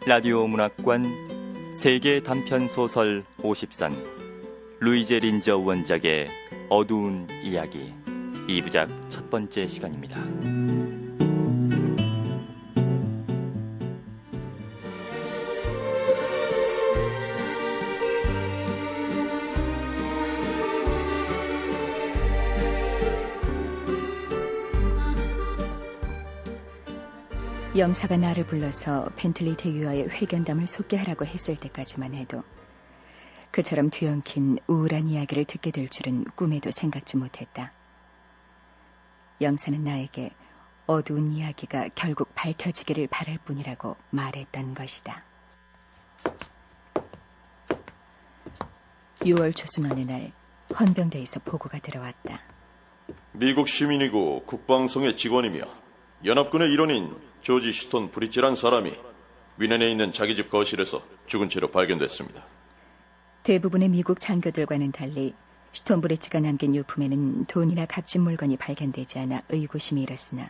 라디오 문학관 세계 단편 소설 50선 루이제 린저 원작의 어두운 이야기 2부작 첫 번째 시간입니다. 영사가 나를 불러서 벤틀리 대위와의 회견담을 속개하라고 했을 때까지만 해도 그처럼 뒤엉킨 우울한 이야기를 듣게 될 줄은 꿈에도 생각지 못했다. 영사는 나에게 어두운 이야기가 결국 밝혀지기를 바랄 뿐이라고 말했던 것이다. 6월 초순 어느 날 헌병대에서 보고가 들어왔다. 미국 시민이고 국방성의 직원이며 연합군의 일원인 조지 슈톤 브릿지란 사람이 위넨에 있는 자기 집 거실에서 죽은 채로 발견됐습니다. 대부분의 미국 장교들과는 달리 슈톤 브릿지가 남긴 유품에는 돈이나 값진 물건이 발견되지 않아 의구심이 일었으나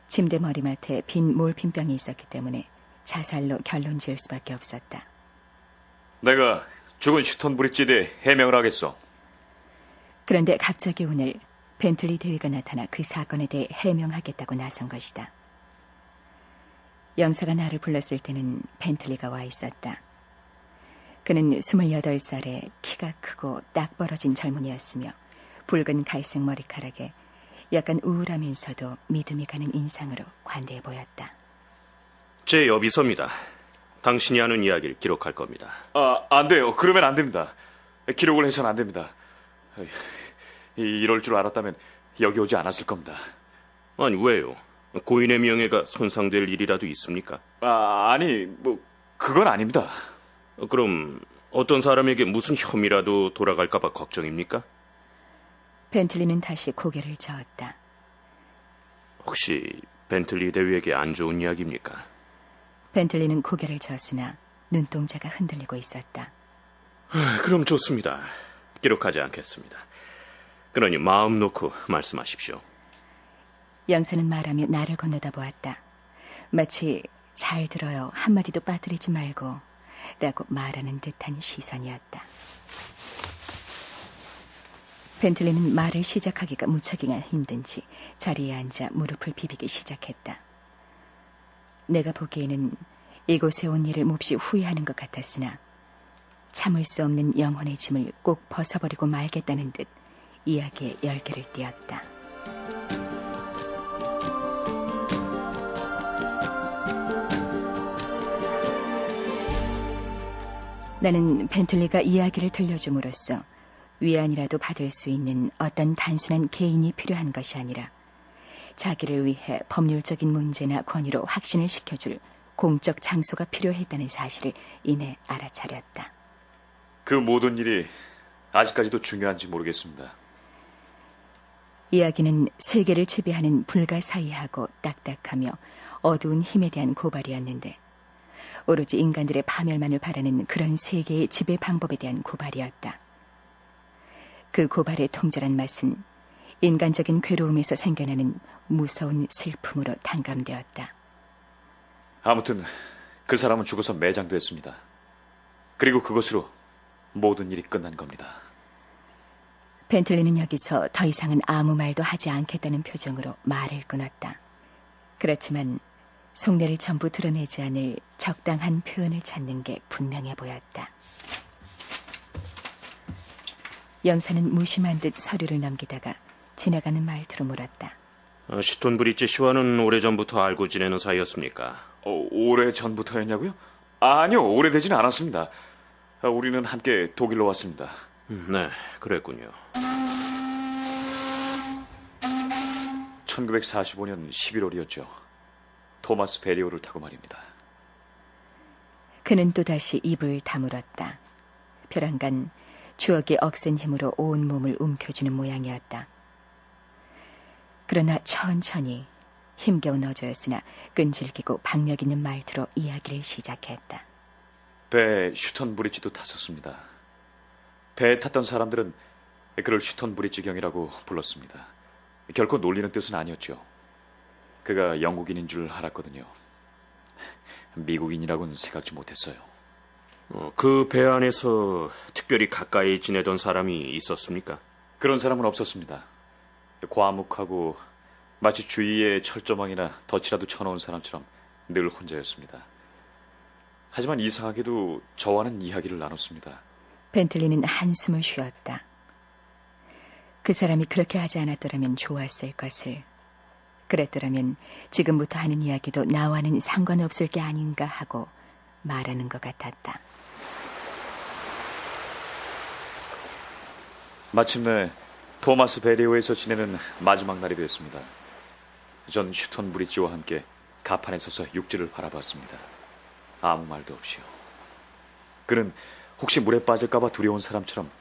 침대 머리맡에 빈 몰핀병이 있었기 때문에 자살로 결론 지을 수밖에 없었다. 내가 죽은 슈톤 브릿지에 대해 해명을 하겠어. 그런데 갑자기 오늘 벤틀리 대위가 나타나 그 사건에 대해 해명하겠다고 나선 것이다. 영사가 나를 불렀을 때는 벤틀리가 와 있었다. 그는 28살에 키가 크고 딱 벌어진 젊은이였으며 붉은 갈색 머리카락에 약간 우울하면서도 믿음이 가는 인상으로 관대해 보였다. 제 여비서입니다. 당신이 하는 이야기를 기록할 겁니다. 안 돼요. 그러면 안 됩니다. 기록을 해서는 안 됩니다. 이럴 줄 알았다면 여기 오지 않았을 겁니다. 아니, 왜요? 고인의 명예가 손상될 일이라도 있습니까? 아니, 그건 아닙니다. 그럼 어떤 사람에게 무슨 혐의라도 돌아갈까봐 걱정입니까? 벤틀리는 다시 고개를 저었다. 혹시 벤틀리 대위에게 안 좋은 이야기입니까? 벤틀리는 고개를 저었으나 눈동자가 흔들리고 있었다. 그럼 좋습니다. 기록하지 않겠습니다. 그러니 마음 놓고 말씀하십시오. 영사는 말하며 나를 건너다 보았다. 마치 잘 들어요, 한마디도 빠뜨리지 말고 라고 말하는 듯한 시선이었다. 벤틀리는 말을 시작하기가 무척이나 힘든지 자리에 앉아 무릎을 비비기 시작했다. 내가 보기에는 이곳에 온 일을 몹시 후회하는 것 같았으나 참을 수 없는 영혼의 짐을 꼭 벗어버리고 말겠다는 듯 이야기의 열기를 띄었다. 나는 벤틀리가 이야기를 들려줌으로써 위안이라도 받을 수 있는 어떤 단순한 개인이 필요한 것이 아니라 자기를 위해 법률적인 문제나 권위로 확신을 시켜줄 공적 장소가 필요했다는 사실을 이내 알아차렸다. 그 모든 일이 아직까지도 중요한지 모르겠습니다. 이야기는 세계를 지배하는 불가사의하고 딱딱하며 어두운 힘에 대한 고발이었는데 오로지 인간들의 파멸만을 바라는 그런 세계의 지배 방법에 대한 고발이었다. 그 고발의 통절한 맛은 인간적인 괴로움에서 생겨나는 무서운 슬픔으로 탕감되었다. 아무튼 그 사람은 죽어서 매장됐습니다. 그리고 그것으로 모든 일이 끝난 겁니다. 벤틀리는 여기서 더 이상은 아무 말도 하지 않겠다는 표정으로 말을 끊었다. 그렇지만 속내를 전부 드러내지 않을 적당한 표현을 찾는 게 분명해 보였다. 영사는 무심한 듯 서류를 넘기다가 지나가는 말투로 물었다. 슈톤 브릿지 씨와는 오래전부터 알고 지내는 사이였습니까? 오래전부터였냐고요? 아니요, 오래되진 않았습니다. 우리는 함께 독일로 왔습니다. 네, 그랬군요. 1945년 11월이었죠. 토마스 베리오를 타고 말입니다. 그는 또다시 입을 다물었다. 벼랑간 추억의 억센 힘으로 온 몸을 움켜쥐는 모양이었다. 그러나 천천히 힘겨운 어조였으나 끈질기고 박력 있는 말투로 이야기를 시작했다. 배에 슈턴 브릿지도 탔었습니다. 배에 탔던 사람들은 그를 슈턴 브릿지경이라고 불렀습니다. 결코 놀리는 뜻은 아니었죠. 그가 영국인인 줄 알았거든요. 미국인이라고는 생각지 못했어요. 그 배 안에서 특별히 가까이 지내던 사람이 있었습니까? 그런 사람은 없었습니다. 과묵하고 마치 주위에 철조망이나 덫이라도 쳐놓은 사람처럼 늘 혼자였습니다. 하지만 이상하게도 저와는 이야기를 나눴습니다. 벤틀리는 한숨을 쉬었다. 그 사람이 그렇게 하지 않았더라면 좋았을 것을. 그랬더라면 지금부터 하는 이야기도 나와는 상관없을 게 아닌가 하고 말하는 것 같았다. 마침내 토마스 베리오에서 지내는 마지막 날이 되었습니다. 전 슈턴 브릿지와 함께 가판에 서서 육지를 바라봤습니다. 아무 말도 없이요. 그는 혹시 물에 빠질까봐 두려운 사람처럼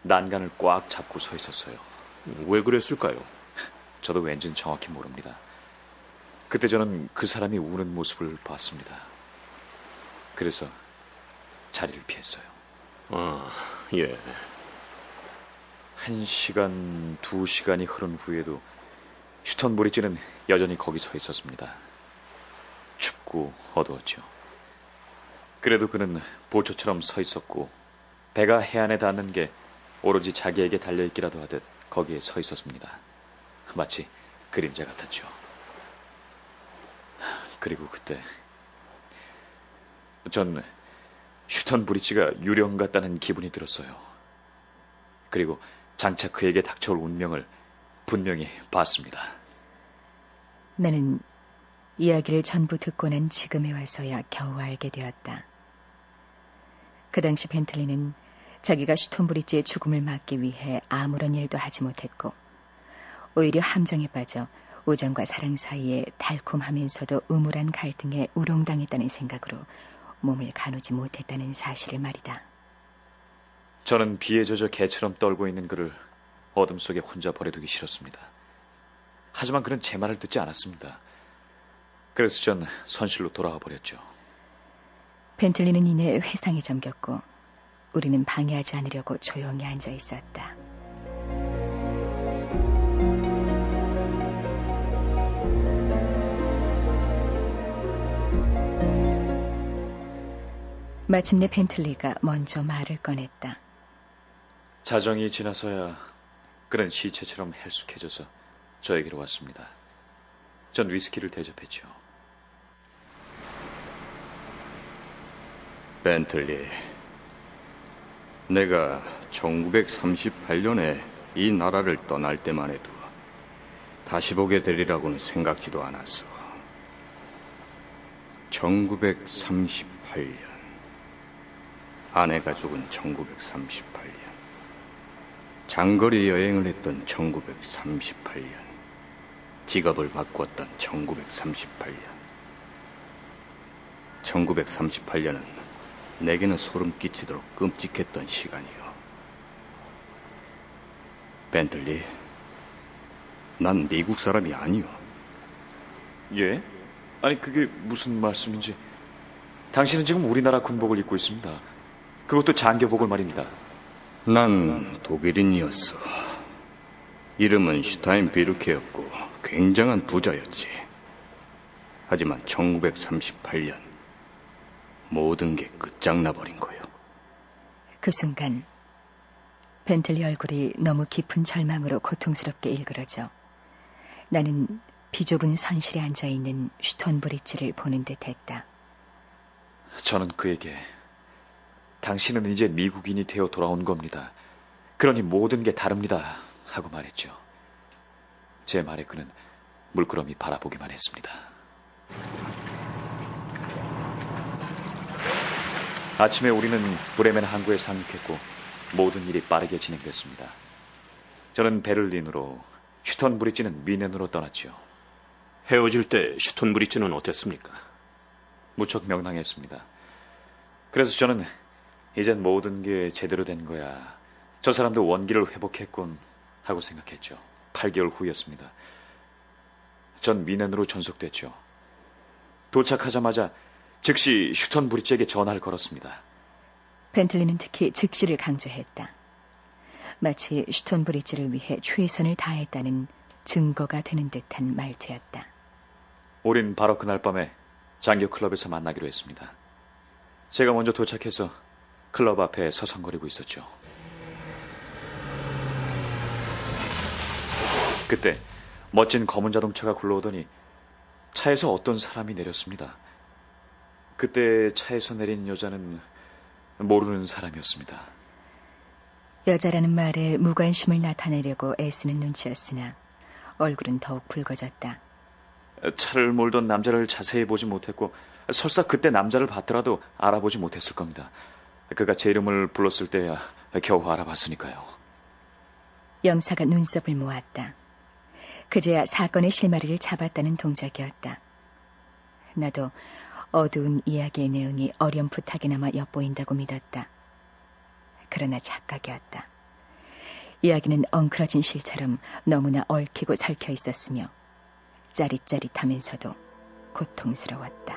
난간을 꽉 잡고 서 있었어요. 왜 그랬을까요? 저도 왠지는 정확히 모릅니다. 그때 저는 그 사람이 우는 모습을 봤습니다. 그래서 자리를 피했어요. 예. 1시간, 2시간이 흐른 후에도 슈턴 브릿지는 여전히 거기 서 있었습니다. 춥고 어두웠죠. 그래도 그는 보초처럼 서 있었고 배가 해안에 닿는 게 오로지 자기에게 달려있기라도 하듯 거기에 서 있었습니다. 마치 그림자 같았죠. 그리고 그때 전 슈턴 브릿지가 유령 같다는 기분이 들었어요. 그리고 장차 그에게 닥쳐올 운명을 분명히 봤습니다. 나는 이야기를 전부 듣고 난 지금에 와서야 겨우 알게 되었다. 그 당시 벤틀리는 자기가 슈톤 브릿지의 죽음을 막기 위해 아무런 일도 하지 못했고 오히려 함정에 빠져 우정과 사랑 사이에 달콤하면서도 음울한 갈등에 우롱당했다는 생각으로 몸을 가누지 못했다는 사실을 말이다. 저는 비에 젖어 개처럼 떨고 있는 그를 어둠 속에 혼자 버려두기 싫었습니다. 하지만 그는 제 말을 듣지 않았습니다. 그래서 전 선실로 돌아와 버렸죠. 벤틀리는 이내 회상에 잠겼고 우리는 방해하지 않으려고 조용히 앉아 있었다. 마침내 벤틀리가 먼저 말을 꺼냈다. 자정이 지나서야 그는 시체처럼 헬쑥해져서 저에게로 왔습니다. 전 위스키를 대접했죠. 벤틀리, 내가 1938년에 이 나라를 떠날 때만 해도 다시 보게 되리라고는 생각지도 않았어. 1938년, 아내가 죽은 1938년, 장거리 여행을 했던 1938년, 직업을 바꾸었던 1938년. 1938년은 내게는 소름 끼치도록 끔찍했던 시간이요. 벤틀리, 난 미국 사람이 아니요. 예? 아니 그게 무슨 말씀인지. 당신은 지금 우리나라 군복을 입고 있습니다. 그것도 장교복을 말입니다. 난 독일인이었어. 이름은 슈타인 비르케였고 굉장한 부자였지. 하지만 1938년 모든 게 끝장나버린 거요. 그 순간 벤틀리 얼굴이 너무 깊은 절망으로 고통스럽게 일그러져 나는 비좁은 선실에 앉아있는 슈톤 브릿지를 보는 듯했다. 저는 그에게 당신은 이제 미국인이 되어 돌아온 겁니다. 그러니 모든 게 다릅니다. 하고 말했죠. 제 말에 그는 물끄러미 바라보기만 했습니다. 아침에 우리는 브레멘 항구에 상륙했고 모든 일이 빠르게 진행됐습니다. 저는 베를린으로, 슈턴 브릿지는 미넨으로 떠났죠. 헤어질 때 슈톤 브릿지는 어땠습니까? 무척 명랑했습니다. 그래서 저는 이젠 모든 게 제대로 된 거야. 저 사람도 원기를 회복했군 하고 생각했죠. 8개월 후였습니다. 전 미넨으로 전속됐죠. 도착하자마자 즉시 슈턴 브릿지에게 전화를 걸었습니다. 벤틀리는 특히 즉시를 강조했다. 마치 슈톤 브릿지를 위해 최선을 다했다는 증거가 되는 듯한 말투였다. 우린 바로 그날 밤에 장교 클럽에서 만나기로 했습니다. 제가 먼저 도착해서 클럽 앞에 서성거리고 있었죠. 그때 멋진 검은 자동차가 굴러오더니 차에서 어떤 사람이 내렸습니다. 그때 차에서 내린 여자는 모르는 사람이었습니다. 여자라는 말에 무관심을 나타내려고 애쓰는 눈치였으나 얼굴은 더욱 붉어졌다. 차를 몰던 남자를 자세히 보지 못했고 설사 그때 남자를 봤더라도 알아보지 못했을 겁니다. 그가 제 이름을 불렀을 때야 겨우 알아봤으니까요. 영사가 눈썹을 모았다. 그제야 사건의 실마리를 잡았다는 동작이었다. 나도 어두운 이야기의 내용이 어렴풋하게나마 엿보인다고 믿었다. 그러나 착각이었다. 이야기는 엉클어진 실처럼 너무나 얽히고 설켜 있었으며 짜릿짜릿하면서도 고통스러웠다.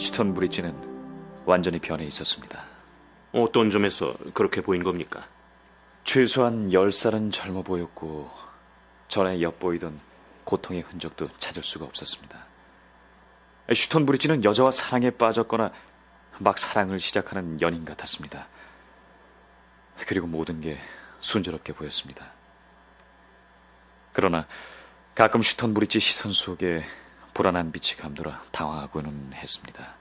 슈턴 브릿지는 완전히 변해 있었습니다. 어떤 점에서 그렇게 보인 겁니까? 최소한 10살은 젊어 보였고 전에 엿보이던 고통의 흔적도 찾을 수가 없었습니다. 슈턴 브릿지는 여자와 사랑에 빠졌거나 막 사랑을 시작하는 연인 같았습니다. 그리고 모든 게 순조롭게 보였습니다. 그러나 가끔 슈턴 브릿지 시선 속에 불안한 빛이 감돌아 당황하고는 했습니다.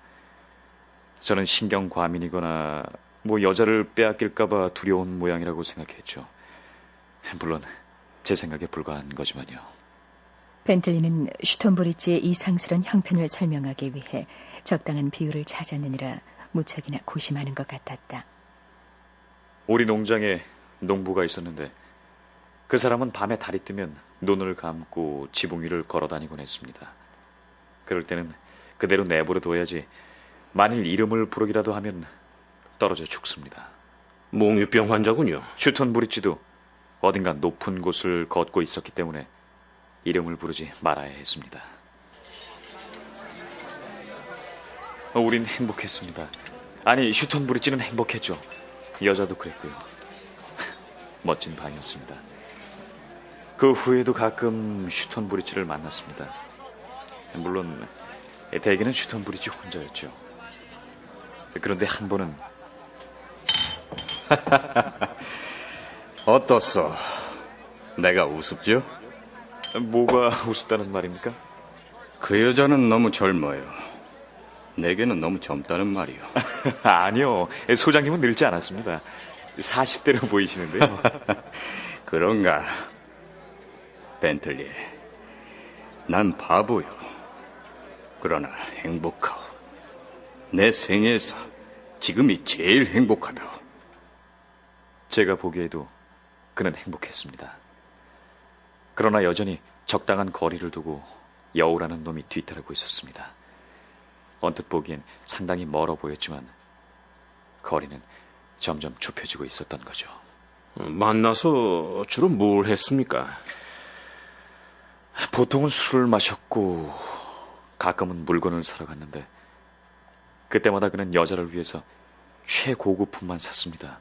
저는 신경 과민이거나 여자를 빼앗길까봐 두려운 모양이라고 생각했죠. 물론 제 생각에 불과한 거지만요. 벤틀리는 슈턴 브릿지의 이상스런 형편을 설명하기 위해 적당한 비유를 찾아내느라 무척이나 고심하는 것 같았다. 우리 농장에 농부가 있었는데 그 사람은 밤에 달이 뜨면 눈을 감고 지붕 위를 걸어다니곤 했습니다. 그럴 때는 그대로 내버려 둬야지 만일 이름을 부르기라도 하면 떨어져 죽습니다. 몽유병 환자군요. 슈턴 브릿지도 어딘가 높은 곳을 걷고 있었기 때문에 이름을 부르지 말아야 했습니다. 우린 행복했습니다. 아니, 슈턴 브릿지는 행복했죠. 여자도 그랬고요. 멋진 밤이었습니다. 그 후에도 가끔 슈턴 브릿지를 만났습니다. 물론 대개는 슈턴 브릿지 혼자였죠. 그런데 한 번은 어떻소? 내가 우습죠? 뭐가 우습다는 말입니까? 그 여자는 너무 젊어요. 내게는 너무 젊다는 말이요. 아니요, 소장님은 늙지 않았습니다. 40대로 보이시는데요. 그런가? 벤틀리, 난 바보요. 그러나 행복하오. 내 생에서 지금이 제일 행복하다. 제가 보기에도 그는 행복했습니다. 그러나 여전히 적당한 거리를 두고 여우라는 놈이 뒤따르고 있었습니다. 언뜻 보기엔 상당히 멀어 보였지만 거리는 점점 좁혀지고 있었던 거죠. 만나서 주로 뭘 했습니까? 보통은 술을 마셨고 가끔은 물건을 사러 갔는데 그때마다 그는 여자를 위해서 최고급품만 샀습니다.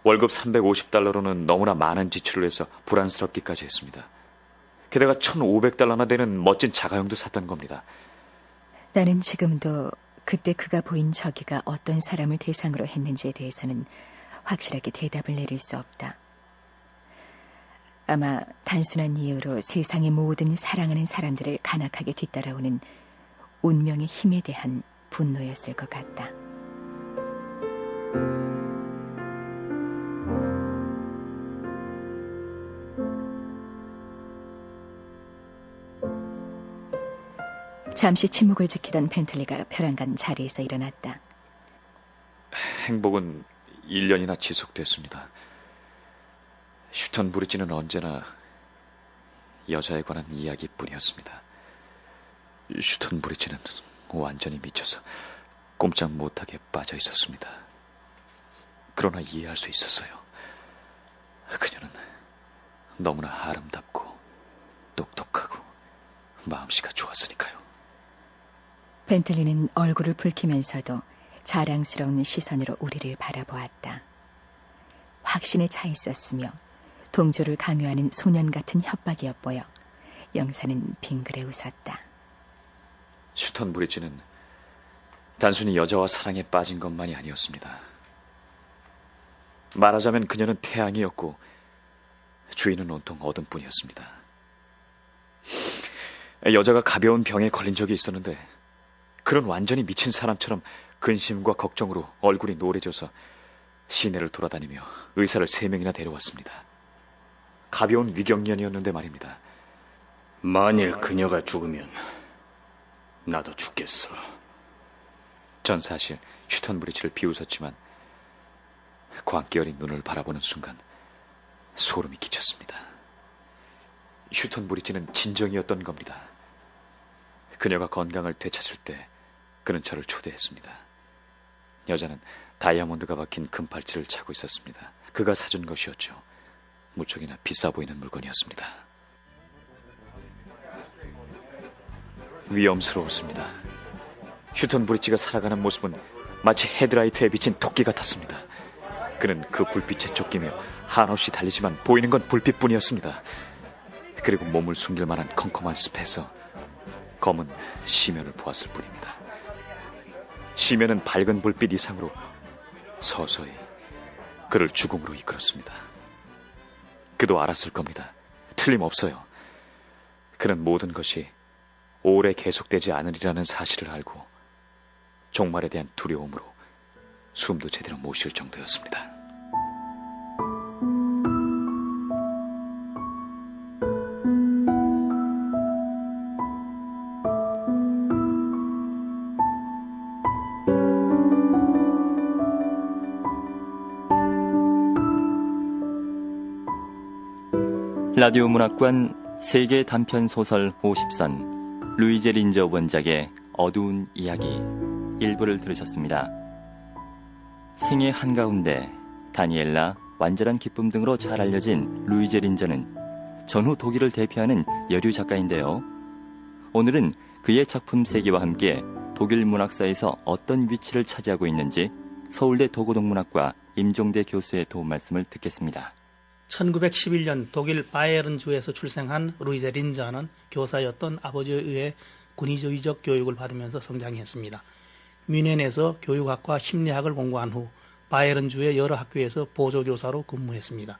월급 $350로는 너무나 많은 지출을 해서 불안스럽기까지 했습니다. 게다가 $1,500나 되는 멋진 자가용도 샀던 겁니다. 나는 지금도 그때 그가 보인 저기가 어떤 사람을 대상으로 했는지에 대해서는 확실하게 대답을 내릴 수 없다. 아마 단순한 이유로 세상의 모든 사랑하는 사람들을 간악하게 뒤따라오는 운명의 힘에 대한 분노였을 것 같다. 잠시 침묵을 지키던 벤틀리가 벼랑간 자리에서 일어났다. 행복은 1년이나 지속됐습니다. 슈턴 브릿지는 언제나 여자에 관한 이야기뿐이었습니다. 슈턴 브릿지는 완전히 미쳐서 꼼짝 못하게 빠져 있었습니다. 그러나 이해할 수 있었어요. 그녀는 너무나 아름답고 똑똑하고 마음씨가 좋았으니까요. 벤틀리는 얼굴을 붉히면서도 자랑스러운 시선으로 우리를 바라보았다. 확신에 차 있었으며 동조를 강요하는 소년 같은 협박이 엿보여 영사는 빙그레 웃었다. 슈턴 브릿지는 단순히 여자와 사랑에 빠진 것만이 아니었습니다. 말하자면 그녀는 태양이었고 주인은 온통 어둠뿐이었습니다. 여자가 가벼운 병에 걸린 적이 있었는데 그런 완전히 미친 사람처럼 근심과 걱정으로 얼굴이 노래져서 시내를 돌아다니며 의사를 3명이나 데려왔습니다. 가벼운 위경련이었는데 말입니다. 만일 그녀가 죽으면 나도 죽겠어. 전 사실 슈턴 브릿지를 비웃었지만 광기 어린 눈을 바라보는 순간 소름이 끼쳤습니다. 슈턴 브릿지는 진정이었던 겁니다. 그녀가 건강을 되찾을 때 그는 저를 초대했습니다. 여자는 다이아몬드가 박힌 금팔찌를 차고 있었습니다. 그가 사준 것이었죠. 무척이나 비싸 보이는 물건이었습니다. 위험스러웠습니다. 슈턴 브릿지가 살아가는 모습은 마치 헤드라이트에 비친 토끼 같았습니다. 그는 그 불빛에 쫓기며 한없이 달리지만 보이는 건 불빛뿐이었습니다. 그리고 몸을 숨길 만한 컴컴한 숲에서 검은 시면을 보았을 뿐입니다. 시면은 밝은 불빛 이상으로 서서히 그를 죽음으로 이끌었습니다. 그도 알았을 겁니다. 틀림없어요. 그는 모든 것이 오래 계속되지 않으리라는 사실을 알고 종말에 대한 두려움으로 숨도 제대로 못 쉴 정도였습니다. 라디오 문학관 세계 단편 소설 50선 루이제 린저 원작의 어두운 이야기 일부를 들으셨습니다. 생애 한가운데 다니엘라, 완전한 기쁨 등으로 잘 알려진 루이제 린저는 전후 독일을 대표하는 여류 작가인데요. 오늘은 그의 작품 세계와 함께 독일 문학사에서 어떤 위치를 차지하고 있는지 서울대 도고동문학과 임종대 교수의 도움 말씀을 듣겠습니다. 1911년 독일 바이에른주에서 출생한 루이제 린저는 교사였던 아버지에 의해 군의주의적 교육을 받으면서 성장했습니다. 뮌헨에서 교육학과 심리학을 공부한 후 바이에른주의 여러 학교에서 보조교사로 근무했습니다.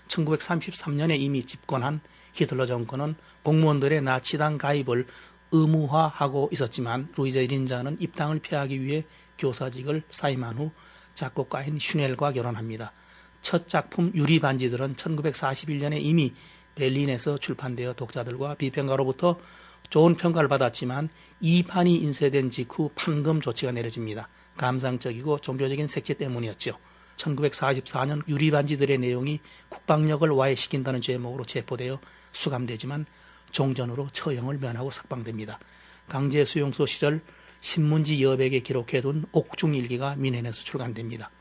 1933년에 이미 집권한 히틀러 정권은 공무원들의 나치당 가입을 의무화하고 있었지만 루이제 린저는 입당을 피하기 위해 교사직을 사임한 후 작곡가인 슈넬과 결혼합니다. 첫 작품 유리반지들은 1941년에 이미 베를린에서 출판되어 독자들과 비평가로부터 좋은 평가를 받았지만 2판이 인쇄된 직후 판금 조치가 내려집니다. 감상적이고 종교적인 색채 때문이었죠. 1944년 유리반지들의 내용이 국방력을 와해시킨다는 제목으로 체포되어 수감되지만 종전으로 처형을 면하고 석방됩니다. 강제수용소 시절 신문지 여백에 기록해둔 옥중일기가 뮌헨에서 출간됩니다.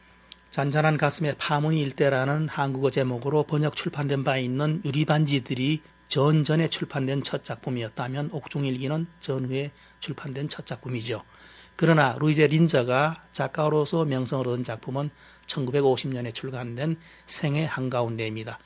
잔잔한 가슴에 파문이 일대라는 한국어 제목으로 번역 출판된 바 있는 유리반지들이 전전에 출판된 첫 작품이었다면 옥중일기는 전후에 출판된 첫 작품이죠. 그러나 루이제 린저가 작가로서 명성을 얻은 작품은 1950년에 출간된 생애 한가운데입니다.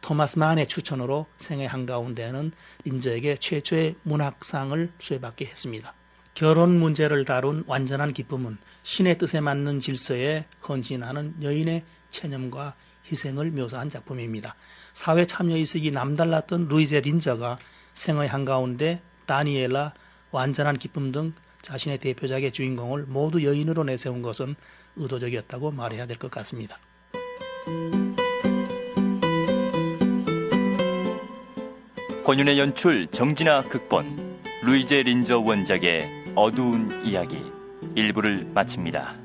토마스 만의 추천으로 생애 한가운데는 린저에게 최초의 문학상을 수여받게 했습니다. 결혼 문제를 다룬 완전한 기쁨은 신의 뜻에 맞는 질서에 헌신하는 여인의 체념과 희생을 묘사한 작품입니다. 사회 참여의식이 남달랐던 루이제 린저가 생의 한가운데, 다니엘라, 완전한 기쁨 등 자신의 대표작의 주인공을 모두 여인으로 내세운 것은 의도적이었다고 말해야 될 것 같습니다. 권윤의 연출, 정진아 극본, 루이제 린저 원작의 어두운 이야기 일부를 마칩니다.